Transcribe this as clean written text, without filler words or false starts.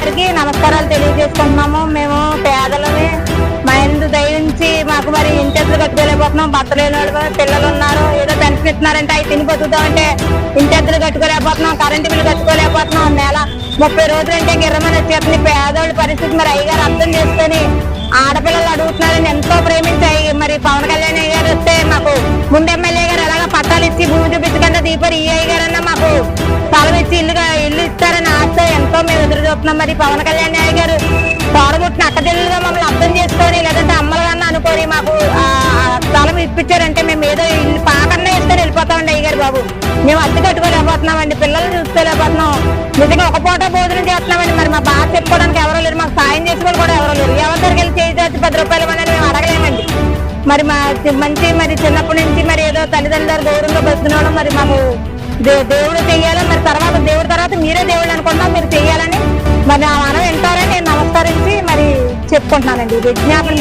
అందరికీ నమస్కారాలు తెలియజేసుకుంటున్నాము. మేము పేదలని మా ఇందు దయించి మాకు మరి ఇంటెత్తులు కట్టుకోలేకపోతున్నాం. భర్త లేని పిల్లలు ఉన్నారు, ఏదో పెన్షన్ ఇస్తున్నారంటే అవి తిని బతుకుతామంటే ఇంటెత్తులు కట్టుకోలేకపోతున్నాం, కరెంటు బిల్లు కట్టుకోలేకపోతున్నాం. నెల 30 రోజులు అంటే గిర్రమని వచ్చేస్తుంది. పేదోళ్ళ పరిస్థితి మరి అయ్యగారు అర్థం చేసుకొని ఆడపిల్లలు అడుగుతున్నారని ఎంతో ప్రేమించి మరి పవన్ కళ్యాణ్ అయ్య గారు వస్తే మాకు ముందు ఎమ్మెల్యే గారు ఎలాగ పట్టాలు ఇచ్చి భూమి చూపించకుండా దీపారు ఈ అయ్య గారన్నా మాకు స్థలం ఇచ్చి ఇల్లు ఇస్తారని ఆశతో ఎంతో మేము ఎదురు చూస్తున్నాం. మరి పవన్ కళ్యాణ్ అయ్య గారు తోడబుట్టిన అక్కచెల్లుగా మమ్మల్ని అర్థం చేసుకొని లేదంటే అమ్మలన్నా అనుకోని మాకు స్థలం ఇప్పించారంటే మేము ఏదో ఇల్లు పాకన్నా ఇస్తే వెళ్ళిపోతామండి. అయ్య గారు బాబు మేము అద్దె కట్టుకోలేకపోతున్నామండి, పిల్లలు చూసుకోలేకపోతున్నాం. నిజంగా ఒక పూట భోజనం చేస్తున్నామండి. మరి మా బాధ చెప్పుకోవడానికి ఎవరో లేరు, మాకు సాయం చేసుకోవాలి కూడా ఎవరో లేరు. ఎవరి దగ్గరికి వెళ్ళి చేసి 10 రూపాయలు అనేది మేము అడగలేమండి. మరి మా మంచి మరి చిన్నప్పటి నుంచి మరి ఏదో తల్లిదండ్రులు గౌరవంగా బతుకున్నాడు. మరి మాకు దేవుడు చెయ్యాలి, మరి తర్వాత దేవుడి తర్వాత మీరే దేవుడు అనుకుంటున్నాం, మీరు చెయ్యాలని మరి నా మనం వింటారని నేను నమస్కరించి మరి చెప్పుకుంటున్నానండి. విజ్ఞాపన